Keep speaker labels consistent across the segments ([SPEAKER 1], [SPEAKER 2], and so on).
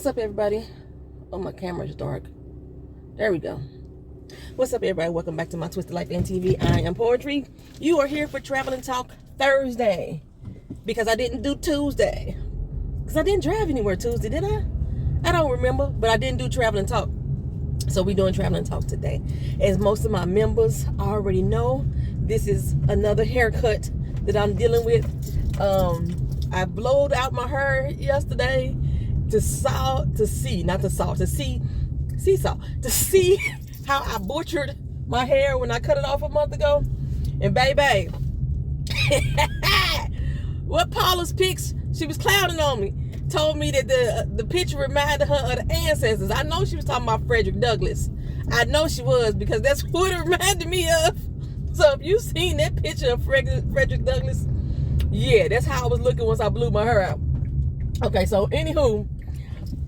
[SPEAKER 1] What's up, everybody? Oh, my camera's dark. There we go. What's up, everybody? Welcome back to my Twisted Life NTV. I am Poetry. You are here for Travel and Talk Thursday because I didn't do Tuesday. Because I didn't drive anywhere Tuesday, did I? I don't remember, but I didn't do Travel and Talk. So we're doing Travel and Talk today. As most of my members already know, this is another haircut that I'm dealing with. I blowed out my hair yesterday to see how I butchered my hair when I cut it off a month ago. And baby, what Paula's pics, she was clowning on me, told me that the picture reminded her of the ancestors. I know she was talking about Frederick Douglass. I know she was, because that's what it reminded me of. So if you seen that picture of Frederick Douglass, yeah, that's how I was looking once I blew my hair out. Okay, so anywho,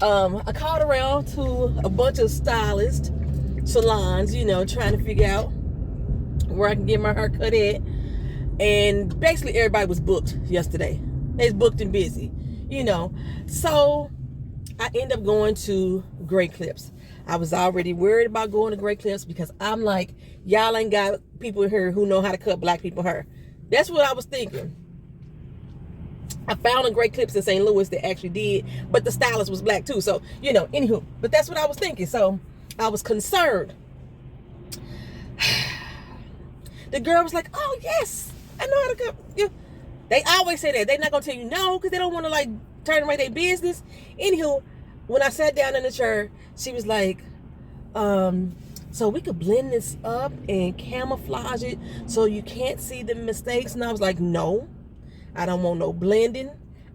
[SPEAKER 1] I called around to a bunch of stylists, salons, trying to figure out where I can get my hair cut at. And basically everybody was booked yesterday. They was booked and busy, So I ended up going to Great Clips. I was already worried about going to Great Clips because I'm like, y'all ain't got people here who know how to cut black people hair. That's what I was thinking. I found a Great Clips in St. Louis that actually did, but the stylist was black too. So, anywho, but that's what I was thinking. So I was concerned. The girl was like, oh yes, I know how to cut. They always say that. They're not going to tell you no, because they don't want to turn away their business. Anywho, when I sat down in the chair, she was like, so we could blend this up and camouflage it so you can't see the mistakes. And I was like, no. I don't want no blending.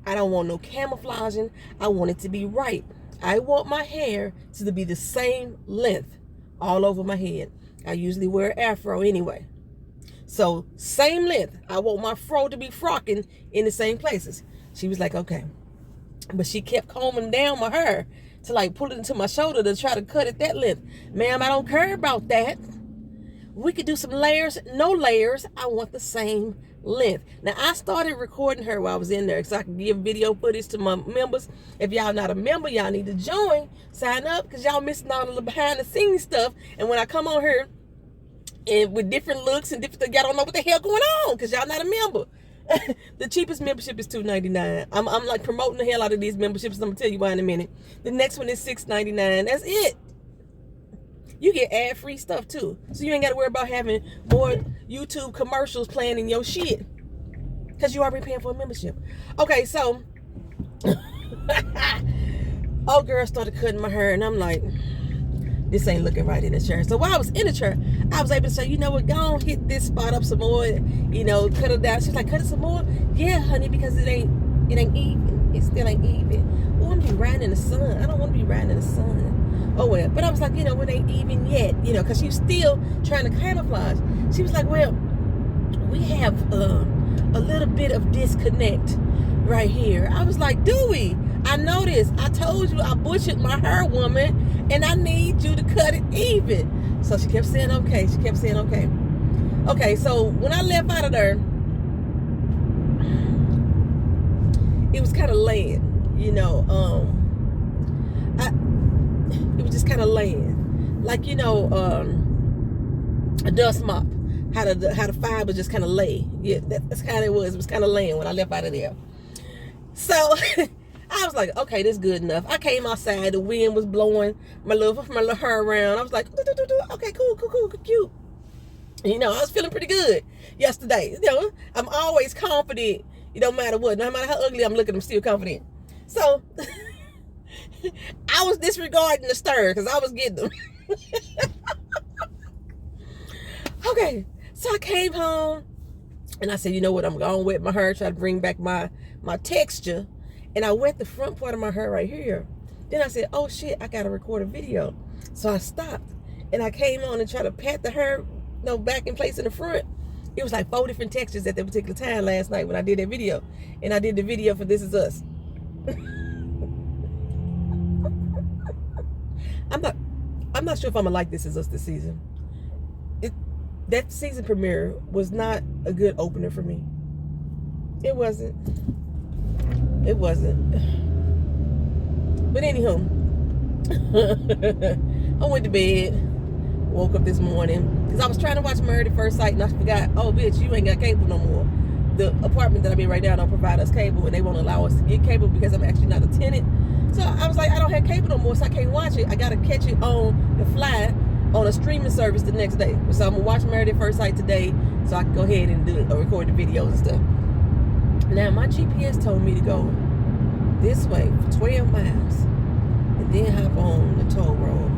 [SPEAKER 1] I don't want no camouflaging. I want it to be right. I want my hair to be the same length all over my head. I usually wear an afro anyway. So same length. I want my fro to be frocking in the same places. She was like, okay. But she kept combing down my hair to pull it into my shoulder to try to cut it that length. Ma'am, I don't care about that. We could do some layers. No layers. I want the same length. Now, I started recording her while I was in there so I can give video footage to my members. If y'all not a member, y'all need to join. Sign up, because y'all missing all of the behind the scenes stuff. And when I come on here and with different looks and different, y'all don't know what the hell going on because y'all not a member. The cheapest membership is $2.99. I'm promoting the hell out of these memberships. I'm gonna tell you why in a minute. The next one is $6.99. That's it. You get ad-free stuff too. So you ain't got to worry about having more YouTube commercials playing in your shit, because you already paying for a membership. Okay, so old girl started cutting my hair, and I'm like, this ain't looking right in the chair. So while I was in the chair, I was able to say, you know what, go on, hit this spot up some more, cut it down. She's like, cut it some more? Yeah, honey, because it ain't even. It still ain't even. Oh, I'm gonna be riding in the sun. I don't want to be riding in the sun. Oh well, but I was like, it ain't even yet, because she's still trying to camouflage. She was like, well, we have a little bit of disconnect right here. I was like, do we? I know this. I told you I butchered my hair, woman, and I need you to cut it even. So she kept saying okay. She kept saying okay. Okay, so when I left out of there, it was kind of laying, it was just kind of laying, like a dust mop. How the fiber just kind of lay. Yeah, that's kind of it was. It was kind of laying when I left out of there. So I was like, okay, this is good enough. I came outside. The wind was blowing my little hair around. I was like, okay, cool, cute. I was feeling pretty good yesterday. I'm always confident. No matter what, no matter how ugly I'm looking, I'm still confident. So I was disregarding the stir because I was getting them. Okay, so I came home and I said, you know what, I'm going to wet my hair, try to bring back my texture. And I wet the front part of my hair right here. Then I said, oh shit, I got to record a video. So I stopped and I came on and tried to pat the hair back in place in the front. It was like 4 different textures at that particular time last night when I did that video. And I did the video for This Is Us. I'm not sure if I'm gonna like This Is Us this season. That season premiere was not a good opener for me. It wasn't. But anywho, I went to bed, woke up this morning, because I was trying to watch Married at First Sight, and I forgot, oh, bitch, you ain't got cable no more. The apartment that I'm in right now don't provide us cable, and they won't allow us to get cable because I'm actually not a tenant. So I was like, I don't have cable no more, so I can't watch it. I got to catch it on the fly on a streaming service the next day. So I'm going to watch Married at First Sight today, so I can go ahead and record the videos and stuff. Now, my GPS told me to go this way for 12 miles and then hop on the toll road.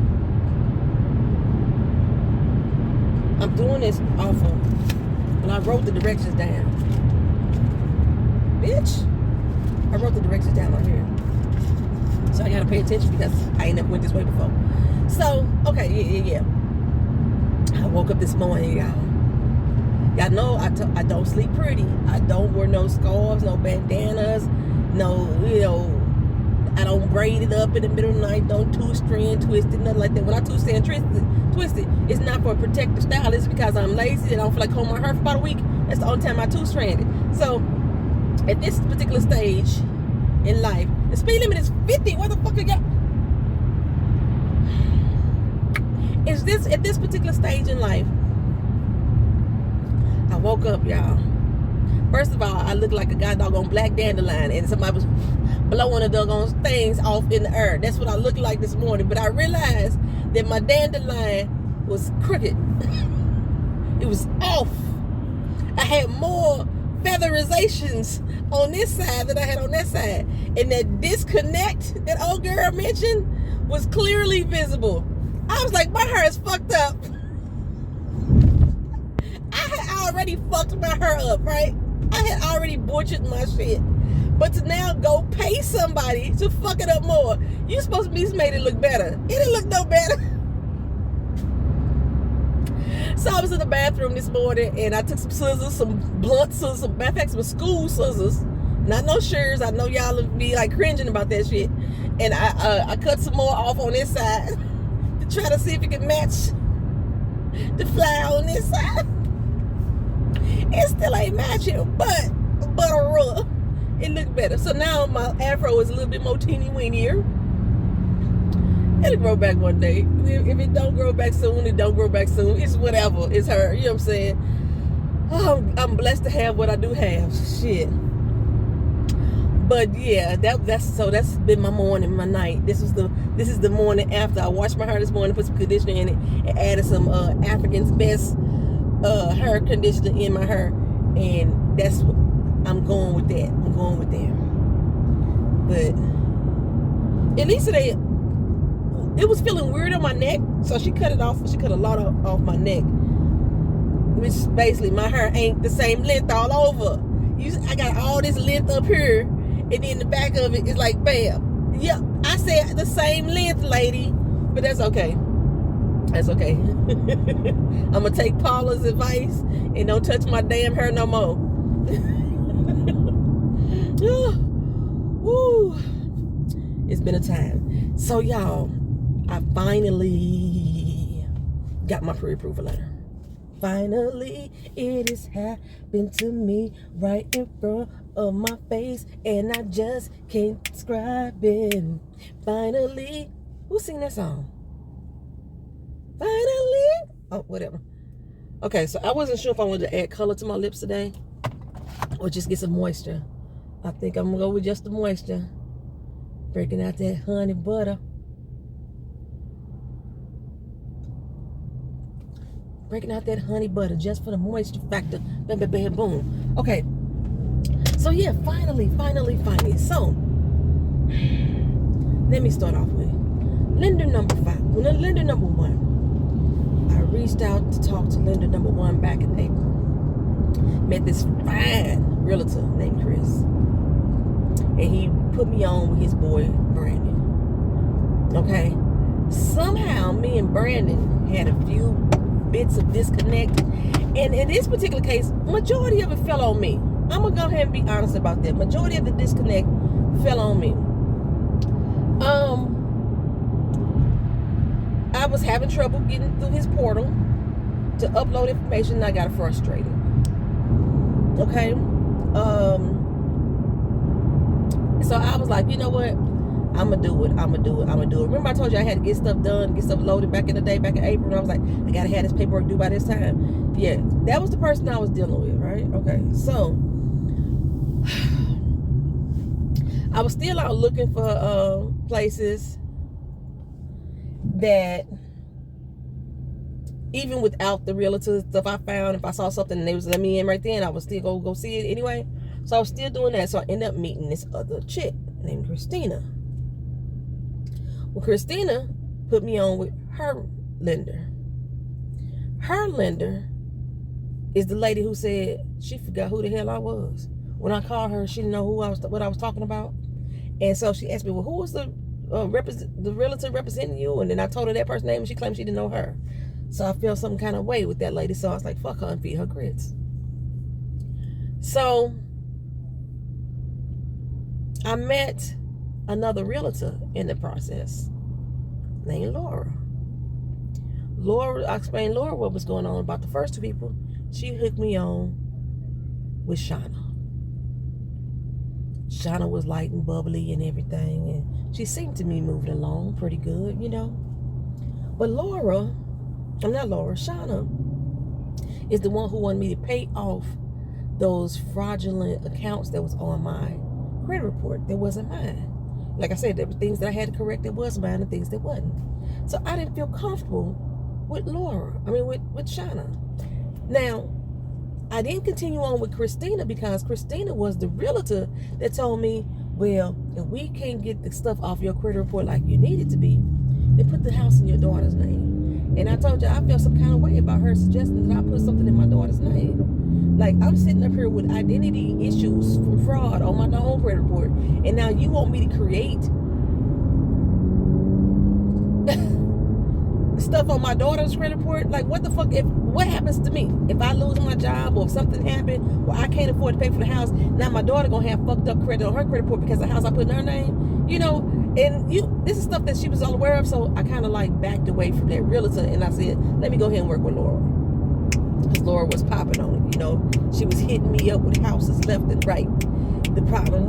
[SPEAKER 1] I'm doing this off of, well, I wrote the directions down. Bitch, I wrote the directions down on here. So I gotta pay attention because I ain't never went this way before. So, okay, yeah. I woke up this morning, y'all. Y'all know I don't sleep pretty. I don't wear no scarves, no bandanas, no, I don't braid it up in the middle of the night, don't two-strand twist it, nothing like that. When I two-strand twist it, it's not for a protective style. It's because I'm lazy and I don't feel like combing my hair for about a week. That's the only time I two-strand it. So, at this particular stage in life, the speed limit is 50. Where the fuck are y'all? At this particular stage in life, I woke up, y'all. First of all, I looked like a doggone black dandelion, and somebody was blowing the doggone things off in the air. That's what I looked like this morning. But I realized that my dandelion was crooked. It was off. I had more featherizations on this side than I had on that side. And that disconnect that old girl mentioned was clearly visible. I was like, my hair is fucked up. I had already fucked my hair up, right? I had already butchered my shit. But to now go pay somebody to fuck it up more, you supposed to be made it look better. It didn't look no better. So I was in the bathroom this morning and I took some scissors, some blunt scissors, matter of fact, some school scissors, not no shears. I know y'all will be like cringing about that shit. And I cut some more off on this side to try to see if it could match the fly on this side. It still ain't matching, but rough. It looked better. So now my afro is a little bit more teeny-weenier. It'll grow back one day. If it don't grow back soon, it don't grow back soon. It's whatever. It's her. You know what I'm saying? Oh, I'm blessed to have what I do have. Shit. But yeah, that's been my morning, my night. This is the morning after I washed my hair this morning, put some conditioner in it, and added some African's Best hair conditioner in my hair, and that's what I'm going with that. But at least today, it was feeling weird on my neck, so she cut it off. She cut a lot off my neck, which basically my hair ain't the same length all over. I got all this length up here, and then the back of it is like bam. Yep, I said the same length, lady, but that's okay. That's okay. I'm gonna take Paula's advice and don't touch my damn hair no more. Woo. It's been a time. So y'all, I finally got my pre-approval letter. Finally, it has happened to me right in front of my face, and I just can't describe it. Finally, who sing that song? Finally, oh, whatever. Okay, so I wasn't sure if I wanted to add color to my lips today or just get some moisture. I think I'm gonna go with just the moisture. Breaking out that honey butter. Breaking out that honey butter just for the moisture factor. Bam, bam, bam, boom. Okay. So yeah, finally. So let me start off with lender number 5. Well, lender number 1. I reached out to talk to lender number 1 back in April. Met this fine realtor named Chris. And he put me on with his boy, Brandon. Okay? Somehow, me and Brandon had a few bits of disconnect. And in this particular case, majority of it fell on me. I'm going to go ahead and be honest about that. Majority of the disconnect fell on me. I was having trouble getting through his portal to upload information, and I got frustrated. Okay? So I was like, you know what? I'm going to do it. I'm going to do it. I'm going to do it. Remember I told you I had to get stuff done, get stuff loaded back in the day, back in April. And I was like, I got to have this paperwork due by this time. Yeah, that was the person I was dealing with, right? Okay, so I was still out looking for places that, even without the realtor stuff I found, if I saw something and they was let me in right then, I would still go see it anyway. So I was still doing that. So I ended up meeting this other chick named Christina. Well, Christina put me on with her lender. Her lender is the lady who said she forgot who the hell I was. When I called her, she didn't know what I was talking about. And so she asked me, well, who was the realtor representing you? And then I told her that person's name, and she claimed she didn't know her. So I felt some kind of way with that lady. So I was like, fuck her and feed her grits. So I met another realtor in the process named Laura. I explained Laura what was going on about the first two people. She hooked me on with Shauna. Shauna was light and bubbly and everything, and she seemed to me moving along pretty good, you know. But Shauna is the one who wanted me to pay off those fraudulent accounts that was on my credit report that wasn't mine. Like I said, there were things that I had to correct that was mine and things that wasn't. So I didn't feel comfortable with with Shauna. Now, I didn't continue on with Christina because Christina was the realtor that told me, well, if we can't get the stuff off your credit report like you need it to be, then put the house in your daughter's name. And I told you I felt some kind of way about her suggesting that I put something in my daughter's name. Like, I'm sitting up here with identity issues from fraud on my own credit report, and now you want me to create stuff on my daughter's credit report? Like, what the fuck? What happens to me if I lose my job, or if something happened where I can't afford to pay for the house? Now my daughter gonna have fucked up credit on her credit report because the house I put in her name, you know. And this is stuff that she was all aware of. So I kind of like backed away from that realtor, and I said, let me go ahead and work with Laura, because Laura was popping on it, you know. She was hitting me up with houses left and right. The problem,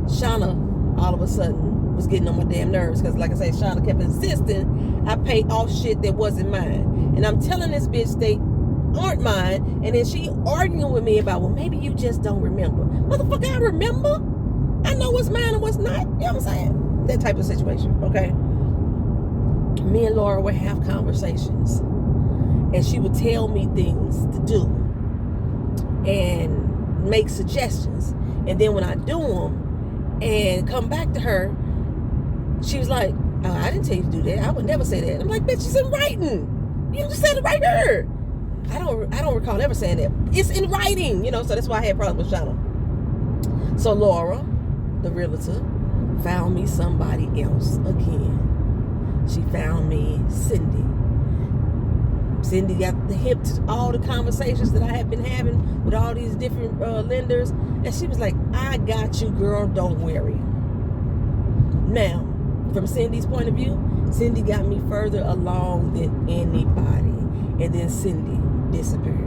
[SPEAKER 1] Shauna all of a sudden was getting on my damn nerves, because like I said, Shauna kept insisting I pay off shit that wasn't mine. And I'm telling this bitch they aren't mine, and then she arguing with me about, well, maybe you just don't remember. Motherfucker, I remember. I know what's mine and what's not. You know what I'm saying? That type of situation, okay? Me and Laura would have conversations, and she would tell me things to do and make suggestions. And then when I do them and come back to her, she was like, oh, I didn't tell you to do that. I would never say that. I'm like, bitch, it's in writing. You just said it right there. I don't recall ever saying that. It's in writing, you know. So that's why I had problems with Shauna. So Laura, the realtor, found me somebody else again. She found me Cindy. Cindy got the hip to all the conversations that I had been having with all these different lenders, and she was like, I got you, girl, don't worry. Now, from Cindy's point of view, Cindy got me further along than anybody, and then Cindy disappeared.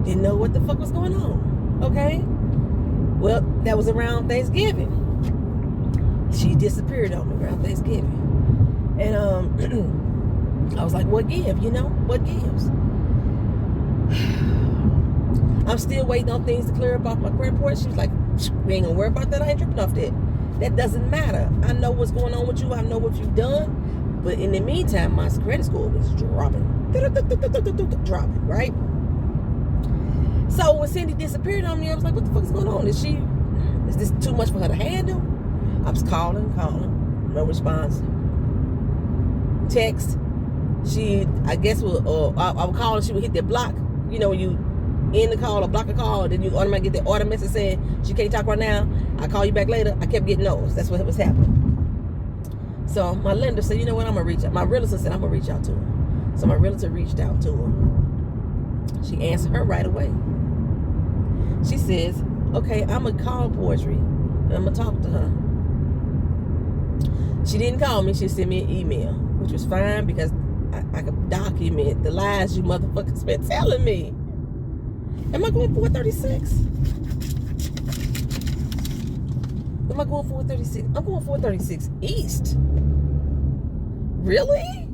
[SPEAKER 1] Didn't know what the fuck was going on, okay? Well, that was around Thanksgiving. She disappeared on me around Thanksgiving. And I was like, what give? You know, what gives? I'm still waiting on things to clear up off my credit report. She was like, we ain't gonna worry about that. I ain't tripping off that. That doesn't matter. I know what's going on with you. I know what you've done. But in the meantime, my credit score was dropping. Dropping, right? So when Cindy disappeared on me, I was like, what the fuck is going on? Is this too much for her to handle? I was calling. No response. Text. I guess, I would call and she would hit that block. You know, when you end the call or block a call, then you automatically get that order message saying she can't talk right now. I call you back later. I kept getting those. That's what was happening. So my lender said, you know what, I'm going to reach out. My realtor said, I'm going to reach out to her. So my realtor reached out to her. She answered her right away. She says, okay, I'm going to call Poetry. And I'm going to talk to her. She didn't call me. She sent me an email, which was fine because I could document the lies you motherfuckers been telling me. Am I going 436? Am I going 436? I'm going 436 East. Really?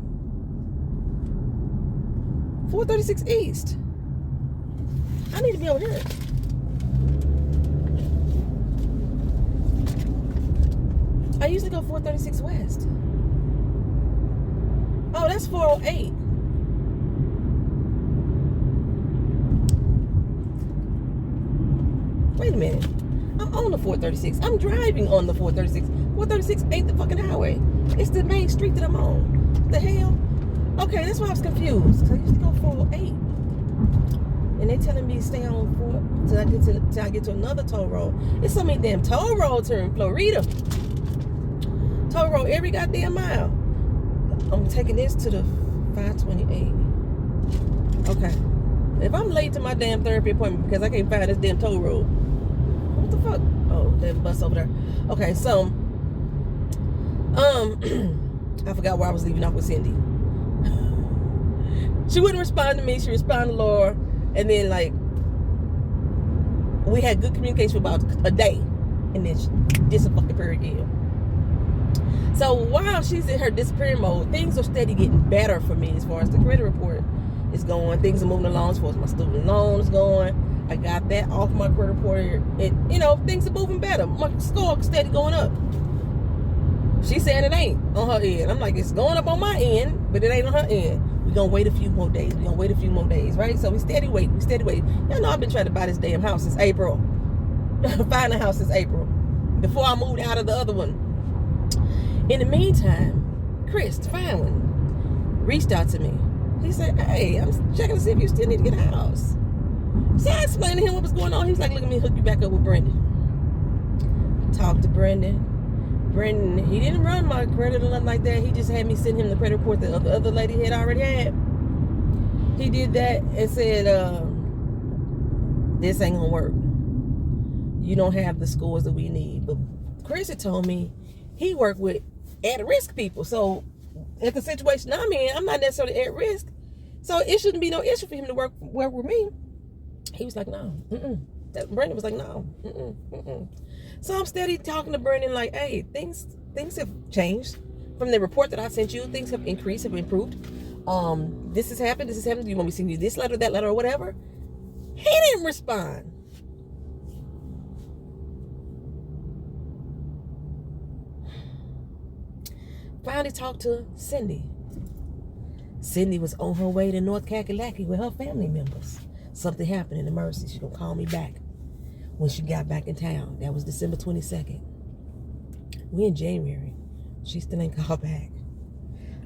[SPEAKER 1] 436 East. I need to be over here. I usually go 436 West. Oh, that's 408. Wait a minute. I'm on the 436. I'm driving on the 436. 436 ain't the fucking highway. It's the main street that I'm on. What the hell? Okay, that's why I was confused. Cause I used to go 408. And they telling me to stay on 4 till I get to another toll road. It's so many damn toll roads here in Florida. Toll road every goddamn mile. I'm taking this to the 528. Okay. If I'm late to my damn therapy appointment because I can't find this damn toll road. What the fuck? Oh, there's a bus over there. Okay, so I forgot where I was leaving off with Cindy. She wouldn't respond to me. She responded to Laura. And then, like, we had good communication for about a day. And then she disappeared again. So while she's in her disappearing mode, things are steady getting better for me as far as the credit report is going. Things are moving along as far as my student loan is going. I got that off my credit report. And, you know, things are moving better. My score is steady going up. She's saying it ain't on her end. I'm like, it's going up on my end, but it ain't on her end. We're going to wait a few more days. We're going to wait a few more days, right? So we steady waiting. Y'all know I've been trying to buy this damn house since April. Find a house since April. Before I moved out of the other one. In the meantime, Chris, the fine one, reached out to me. He said, hey, I'm checking to see if you still need to get a house. So I explained to him what was going on. He was like, look at me, hook you back up with Brendan. Talked to Brendan. Brendan, he didn't run my credit or nothing like that. He just had me send him the credit report that the other lady had already had. He did that and said, this ain't gonna work. You don't have the scores that we need. But Chris had told me he worked with at-risk people. So in the situation I'm in, I'm not necessarily at risk. So it shouldn't be no issue for him to work with me. He was like, no. Brendan was like, no. So I'm steady talking to Brendan like, hey, things have changed. From the report that I sent you, things have increased, have improved. This has happened. Do you want me to send you this letter, that letter, or whatever? He didn't respond. Finally talked to Cindy. Cindy was on her way to North Kakalaki with her family members. Something happened in emergency. She's going to call me back when she got back in town. That was December 22nd. We in January. She still ain't called back.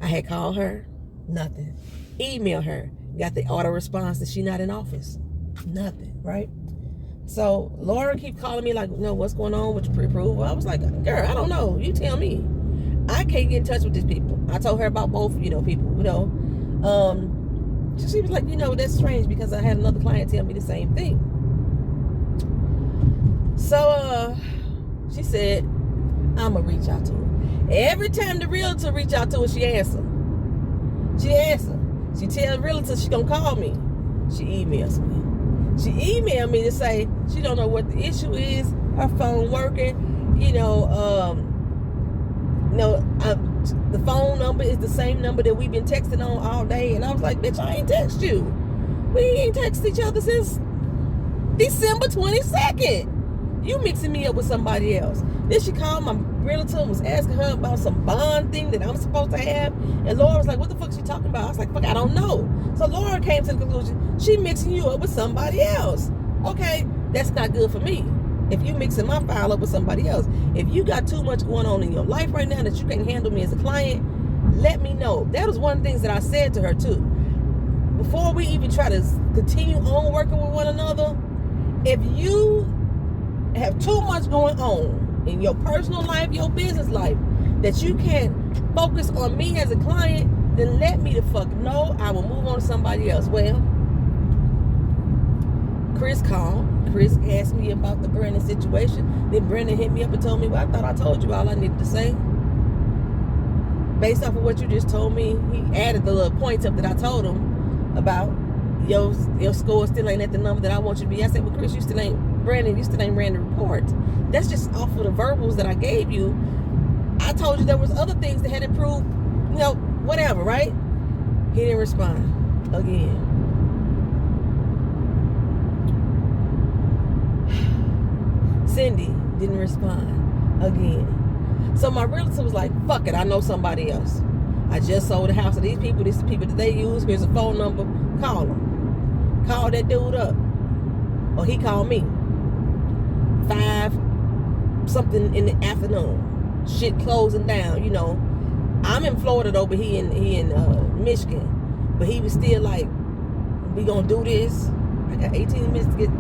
[SPEAKER 1] I had called her. Nothing. Email her. Got the auto response that she not in office. Nothing, right? So Laura keep calling me like, what's going on with your pre-approval? I was like, girl, I don't know. You tell me. I can't get in touch with these people. I told her about both, people, she was like, that's strange because I had another client tell me the same thing. So, she said, I'm going to reach out to her. Every time the realtor reach out to her, she answer. She tell the realtor she going to call me. She emails me. She emailed me to say she don't know what the issue is. Her phone working, the phone number is the same number that we've been texting on all day. And I was like, bitch, I ain't text you. We ain't texted each other since December 22nd. You mixing me up with somebody else. Then she called my realtor and was asking her about some bond thing that I'm supposed to have. And Laura was like, what the fuck is she talking about? I was like, fuck, I don't know. So Laura came to the conclusion, she mixing you up with somebody else. Okay, that's not good for me. If you mixing my file up with somebody else, if you got too much going on in your life right now that you can't handle me as a client, let me know. That was one of the things that I said to her too. Before we even try to continue on working with one another, if you have too much going on in your personal life, your business life, that you can't focus on me as a client, then let me the fuck know. I will move on to somebody else. Well, Chris called. Chris asked me about the Brendan situation. Then Brendan hit me up and told me, well, I thought I told you all I needed to say. Based off of what you just told me, he added the little points up that I told him about your score still ain't at the number that I want you to be. I said, well, Chris, you still ain't Brandon, you still ain't ran the report. That's just off of the verbals that I gave you. I told you there was other things that had improved, whatever, right? He didn't respond again. Cindy didn't respond again. So my realtor was like, fuck it, I know somebody else. I just sold the house to these people. These are the people that they use. Here's a phone number. Call them. Call that dude up. Or he called me. 5 something in the afternoon. Shit closing down, I'm in Florida though, but he in Michigan. But he was still like, we gonna do this. I got 18 minutes to get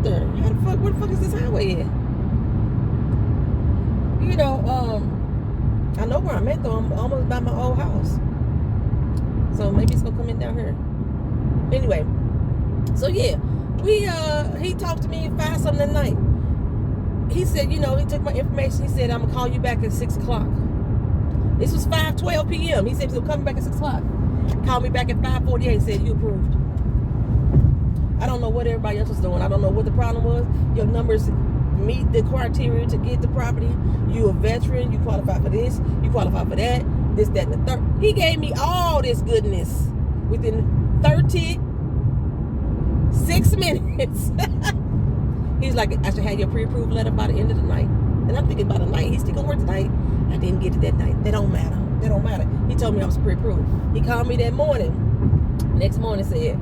[SPEAKER 1] there. Where the fuck is this highway at? I know where I'm at though. I'm almost by my old house. So maybe it's gonna come in down here. Anyway, so yeah, he talked to me at 5 something at night. He said, he took my information. He said, I'm gonna call you back at 6 o'clock. This was 5:12 p.m. He said he was coming back at 6 o'clock. Called me back at 5:48. Said you approved. I don't know what everybody else was doing. I don't know what the problem was. Your numbers meet the criteria to get the property. You a veteran. You qualify for this. You qualify for that. This, that, and the third. He gave me all this goodness within 36 minutes. He's like, I should have your pre-approved letter by the end of the night. And I'm thinking by the night. He's still gonna work tonight. I didn't get it that night. That don't matter. He told me I was pre-approved. He called me that morning. Next morning said,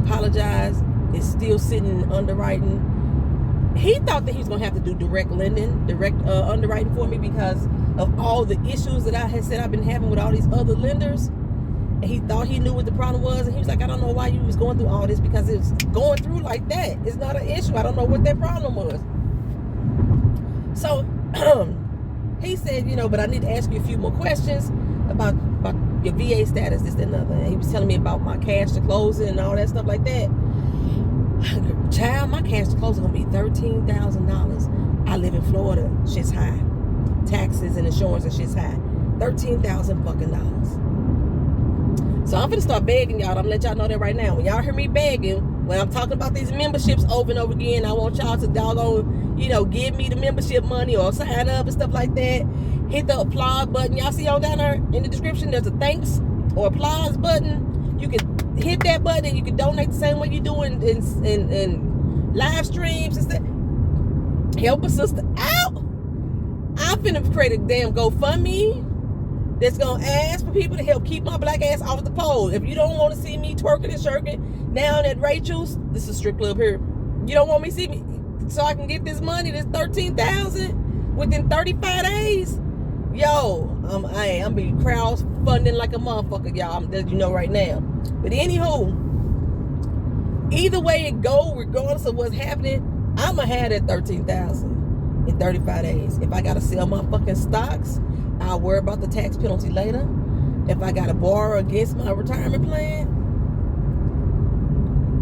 [SPEAKER 1] apologize. It's still sitting in underwriting. He thought that he was gonna have to do direct underwriting for me because of all the issues that I had said I've been having with all these other lenders. And he thought he knew what the problem was, and he was like, I don't know why you was going through all this, because it's going through like that. It's not an issue. I don't know what that problem was. So he said, but I need to ask you a few more questions about your VA status, this, that, and other. And he was telling me about my cash to closing and all that stuff like that. Child, my cash to closing gonna be $13,000. I live in Florida. Shit's high. Taxes and insurance and shit's high. $13,000 fucking dollars. So I'm gonna start begging y'all. I'm gonna let y'all know that right now. When y'all hear me begging, when I'm talking about these memberships over and over again, I want y'all to doggone, give me the membership money or sign up and stuff like that. Hit the applause button. Y'all see on down there in the description, there's a thanks or applause button. You can hit that button and you can donate the same way you do in live streams and stuff. Help a sister out. I'm finna create a damn GoFundMe that's gonna ask for people to help keep my black ass off the pole. If you don't want to see me twerking and shirking down at Rachel's, this is a strip club here. You don't want me to see me so I can get this money, this $13,000 within 35 days. Yo, I'm be crowdfunding like a motherfucker, y'all. I'm letting you know right now. But anywho, either way it go, regardless of what's happening, I'ma have that $13,000 in 35 days. If I gotta sell my fucking stocks, I'll worry about the tax penalty later. If I gotta borrow against my retirement plan,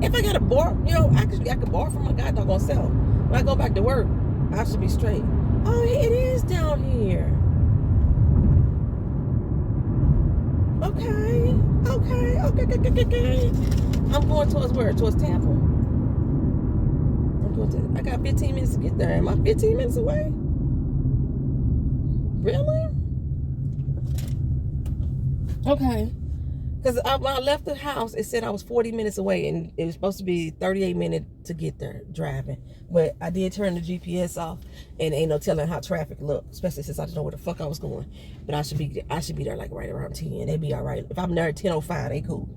[SPEAKER 1] if I gotta borrow, I could borrow from my god doggone self. When I go back to work, I should be straight. Oh, it is down here. Okay. I'm going towards where? Towards Tampa. I got 15 minutes to get there. Am I 15 minutes away? Really? Okay. Because when I left the house, it said I was 40 minutes away, and it was supposed to be 38 minutes to get there driving. But I did turn the GPS off, and ain't no telling how traffic looked, especially since I didn't know where the fuck I was going. But I should be there like right around 10. They'd be all right. If I'm there at 10:05, they cool.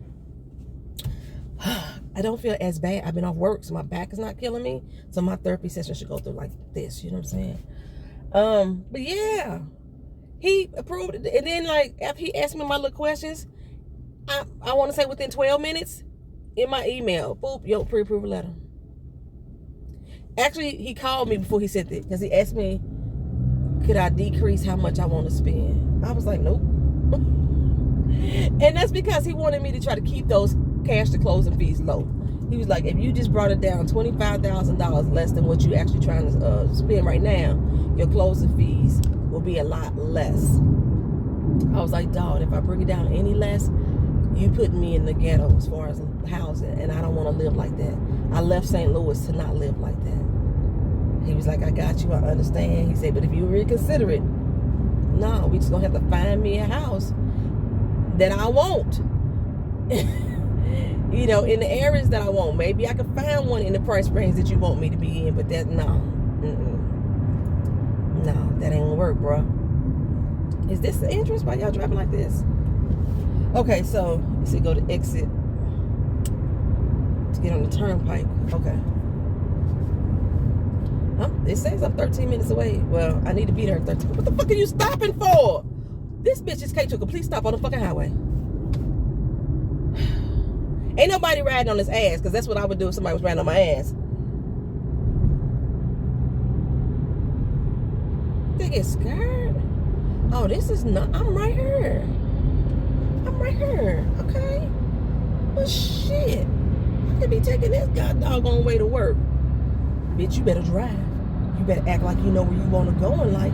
[SPEAKER 1] I don't feel as bad. I've been off work, so my back is not killing me. So my therapy session should go through like this. You know what I'm saying? But yeah, he approved it. And then like after he asked me my little questions, I want to say within 12 minutes in my email, boop, your pre-approval letter. Actually, he called me before he sent it because he asked me, could I decrease how much I want to spend? I was like, nope. And that's because he wanted me to try to keep those cash to closing fees low. He was like, if you just brought it down $25,000 less than what you actually trying to spend right now, your closing fees will be a lot less. I was like, dog, if I bring it down any less, you put me in the ghetto as far as housing, and I don't want to live like that. I left St. Louis to not live like that. He was like, I got you, I understand. He said, but if you reconsider it, no, we just gonna have to find me a house that I want. You know, in the areas that I want. Maybe I could find one in the price range that you want me to be in, but that, no. No, that ain't gonna work, bro. Is this the entrance? Why y'all driving like this? Okay, so you see, go to exit to get on the turnpike. Okay. It says I'm 13 minutes away. Well, I need to be there in 13. What the fuck are you stopping for? This bitch just came to a complete stop on the fucking highway. Ain't nobody riding on his ass, because that's what I would do if somebody was riding on my ass. They get scared. Oh, this is not. I'm right here. I'm right here. Okay. Well, shit. I could be taking this god doggone way to work. Bitch, you better drive. You better act like you know where you want to go in life.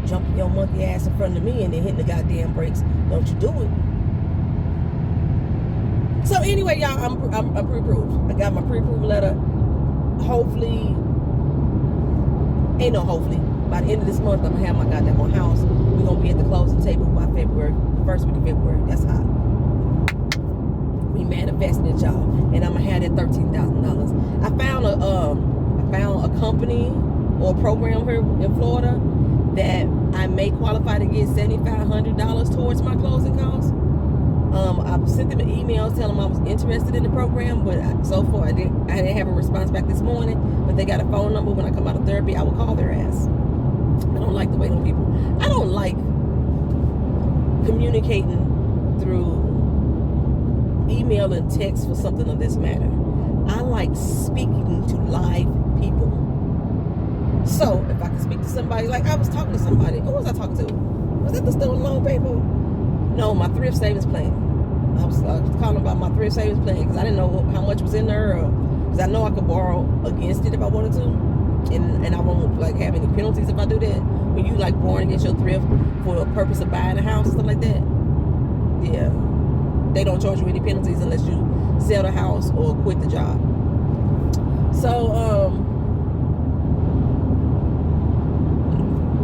[SPEAKER 1] Jumping your monkey ass in front of me and then hitting the goddamn brakes. Don't you do it. So anyway, y'all, I'm pre-approved. I got my pre-approved letter. Hopefully, ain't no hopefully. By the end of this month, I'm gonna have my goddamn house. We're gonna be at the closing table by February, the first week of February. That's how we manifested it, y'all. And I'm gonna have that $13,000. I found a company or a program here in Florida that I may qualify to get $7,500 towards my closing costs. I sent them an email telling them I was interested in the program, but so far I didn't have a response back this morning. But they got a phone number. When I come out of therapy, I will call their ass. I don't like to wait on people. I don't like communicating through email and text for something of this matter. I like speaking to live people. So if I can speak to somebody, like I was talking to somebody. Who was I talking to? Was that the student loan people? No, my thrift savings plan. I was calling about my thrift savings plan because I didn't know how much was in there, because I know I could borrow against it if I wanted to, and I won't like have any penalties if I do that. When you like borrowing against your thrift for a purpose of buying a house and stuff like that, yeah, they don't charge you any penalties unless you sell the house or quit the job. So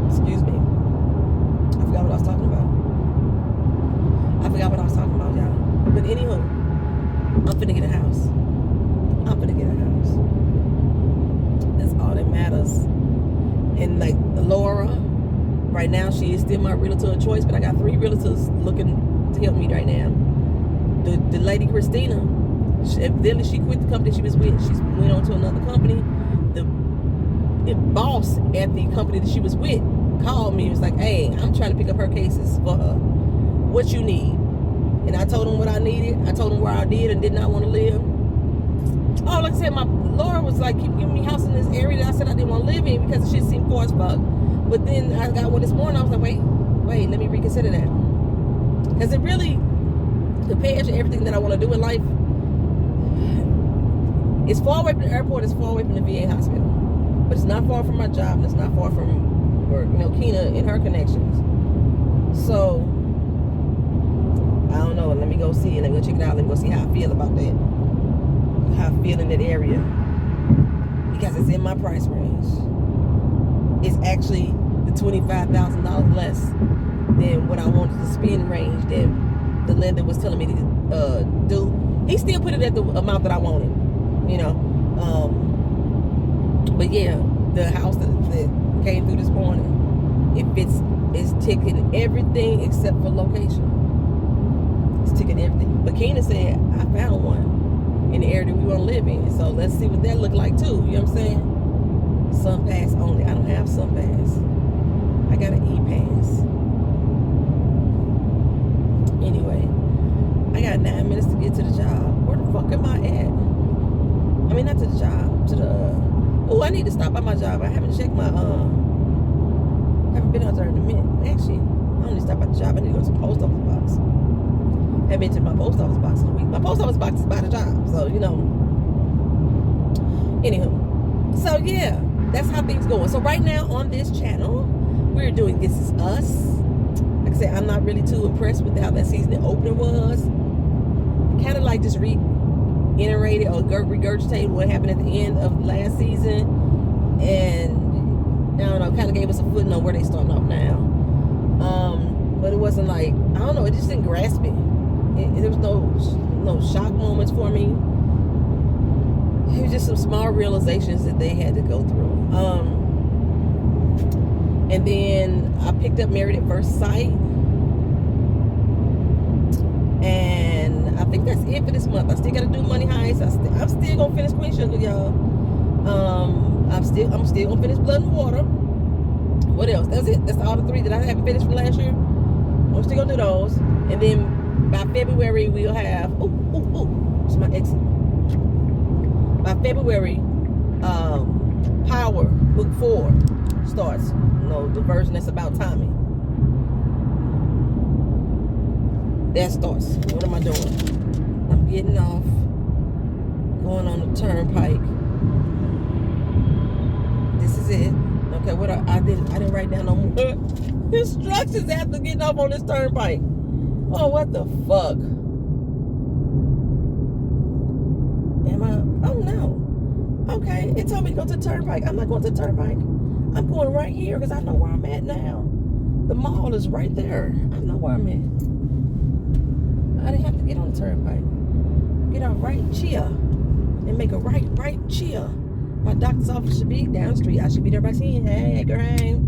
[SPEAKER 1] excuse me, I forgot what I was talking about. Y'all. But anywho, I'm finna get a house. That's all that matters. And like Laura, right now she is still my realtor of choice, but I got 3 realtors looking to help me right now. The lady Christina, evidently she quit the company she was with. She went on to another company. The boss at the company that she was with called me and was like, hey, I'm trying to pick up her cases for her. What you need? And I told him what I needed. I told him where I did not want to live. Oh, like I said, my Laura was like, keep giving me house in this area that I said I didn't want to live in because the shit seemed far as fuck. But then I got one this morning. I was like, wait, let me reconsider that. Because it really, compared to everything that I want to do in life, it's far away from the airport. It's far away from the VA hospital. But it's not far from my job. And it's not far from, Keena and her connections. So I don't know. Let me go see it. Let me go check it out. Let me go see how I feel about that. How I feel in that area. Because it's in my price range. It's actually the $25,000 less than what I wanted to spend range that the lender was telling me to do. He still put it at the amount that I wanted. But yeah, the house that came through this morning, it's ticking everything except for location. It's ticking everything. But Keena said, I found one in the area that we want to live in. So let's see what that look like too. You know what I'm saying? Sun pass only. I don't have sun pass. I got an e-pass. Anyway, I got 9 minutes to get to the job. Where the fuck am I at? I mean, not to the job. Oh, I need to stop by my job. I haven't checked my, haven't been out there in a minute. Actually, I don't need to stop at the job. I need to go to the post office box. I haven't been to my post office box in a week. My post office box is by the job. So, Anywho. So, yeah. That's how things going. So, right now on this channel, we're doing This Is Us. Like I I said, I'm not really too impressed with how that season opener was. Kind of like just reiterated or regurgitated what happened at the end of last season, and I don't know, kind of gave us a footnote where they starting off now. But it wasn't like, I don't know, it just didn't grasp me. There was no shock moments for me. It was just some small realizations that they had to go through. And then I picked up Married at First Sight. And I think that's it for this month. I still got to do Money Heist. I'm still going to finish Queen Sugar, y'all. I'm still going to finish Blood and Water. What else? That's it. That's all the 3 that I haven't finished from last year. I'm still going to do those. And then by February, we'll have... It's my exit. By February, Power Book 4 starts. You know, the version that's about Tommy. That starts. What am I doing? I'm getting off, going on the turnpike. This is it. Okay, what I didn't write down no more instructions after getting off on this turnpike. Oh, what the fuck? Am I? Oh no. Okay, it told me to go to the turnpike. I'm not going to the turnpike. I'm going right here because I know where I'm at now. The mall is right there. I know where I'm at. I didn't have to get on the turnpike. Get out right here and make a right here. My doctor's office should be down the street. I should be there by 10. Hey, girl.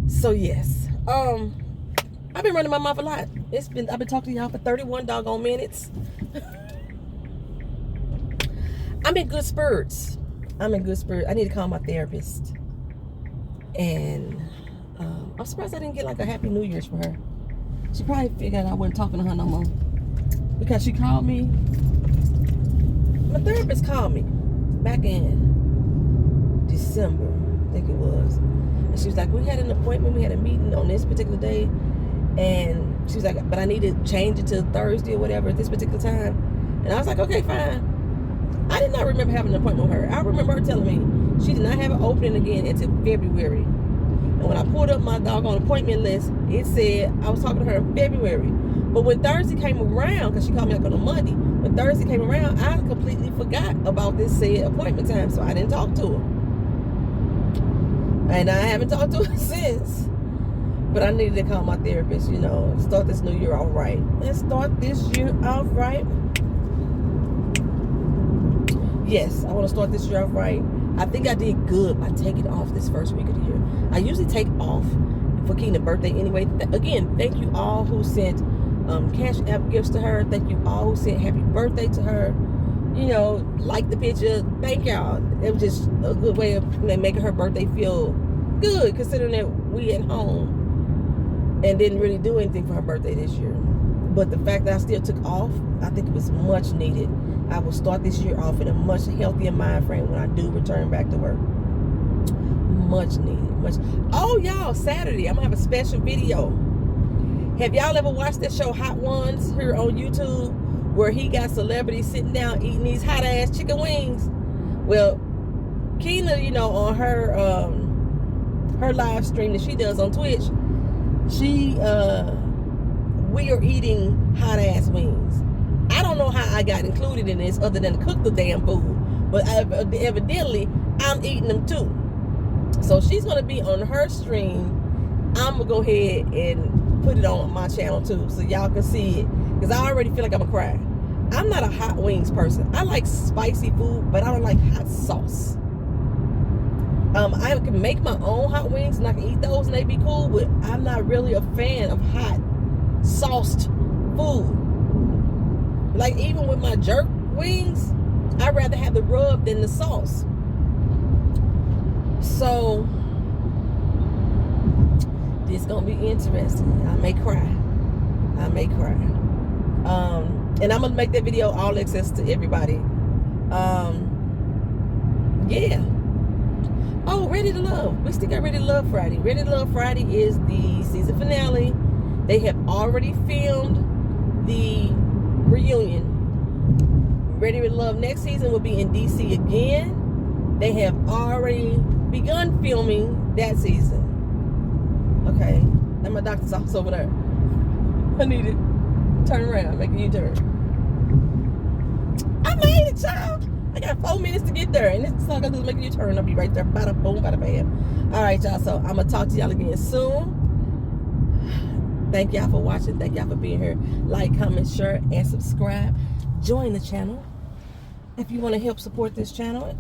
[SPEAKER 1] So yes, I've been running my mouth a lot. I've been talking to y'all for 31 doggone minutes. I'm in good spirits. I need to call my therapist. And I'm surprised I didn't get like a Happy New Year's for her. She probably figured I wasn't talking to her no more. Because she called me. My therapist called me back in December, I think it was. And she was like, we had an appointment, we had a meeting on this particular day. And she was like, but I need to change it to Thursday or whatever at this particular time. And I was like, okay, fine. I did not remember having an appointment with her. I remember her telling me she did not have an opening again until February. And when I pulled up my doggone appointment list, it said I was talking to her in February. But when Thursday came around, because she called me like on a Monday, when Thursday came around, I completely forgot about this said appointment time, so I didn't talk to her. And I haven't talked to her since. But I needed to call my therapist, you know, start this new year off right. Let's start this year off right. Yes, I want to start this year off right. I think I did good by taking off this first week of the year. I usually take off for Keena's birthday anyway. Again, thank you all who sent Cash App gifts to her. Thank you all who said happy birthday to her. You know, like the picture. Thank y'all. It was just a good way of making her birthday feel good, considering that we at home and didn't really do anything for her birthday this year. But the fact that I still took off, I think it was much needed. I will start this year off in a much healthier mind frame when I do return back to work. Much needed. Oh, y'all, Saturday, I'm going to have a special video. Have y'all ever watched that show Hot Ones here on YouTube, where he got celebrities sitting down eating these hot ass chicken wings? Well, Keena, you know, on her live stream that she does on Twitch, we are eating hot ass wings. I don't know how I got included in this other than to cook the damn food, but evidently I'm eating them too. So she's gonna be on her stream. I'm gonna go ahead and put it on my channel too, so y'all can see it. Because I already feel like I'm gonna cry. I'm not a hot wings person. I like spicy food, but I don't like hot sauce. I can make my own hot wings and I can eat those and they be cool, but I'm not really a fan of hot sauced food. Like even with my jerk wings, I'd rather have the rub than the sauce. So this gonna be interesting. I may cry. And I'm gonna make that video all access to everybody. Yeah. Oh, Ready to Love. We still got Ready to Love Friday. Ready to Love Friday is the season finale. They have already filmed the reunion. Ready to Love next season will be in DC again. They have already begun filming that season. Okay, and my doctor's office over there. I need it. Turn around, make a U-turn. I made it, child. I got 4 minutes to get there, and it's all I gotta do is make a U-turn. I'll be right there. Bada boom, bada bam. All right, y'all. So I'm gonna talk to y'all again soon. Thank y'all for watching. Thank y'all for being here. Like, comment, share, and subscribe. Join the channel if you want to help support this channel.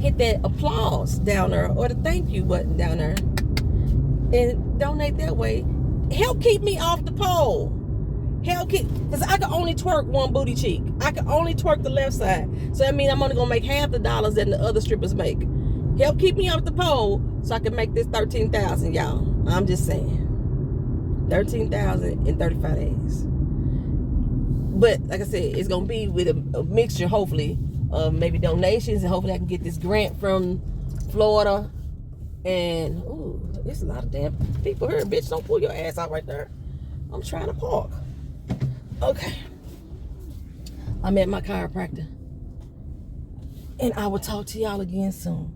[SPEAKER 1] Hit that applause down there or the thank you button down there and donate that way. Help keep me off the pole. Help keep, because I can only twerk one booty cheek. I can only twerk the left side. So that means I'm only gonna make half the dollars that the other strippers make. Help keep me off the pole so I can make this 13,000, y'all. I'm just saying. 13,000 in 35 days. But like I said, it's gonna be with a mixture, hopefully, of maybe donations, and hopefully I can get this grant from Florida. And ooh, there's a lot of damn people here. Bitch, don't pull your ass out right there. I'm trying to park. Okay. I'm at my chiropractor. And I will talk to y'all again soon.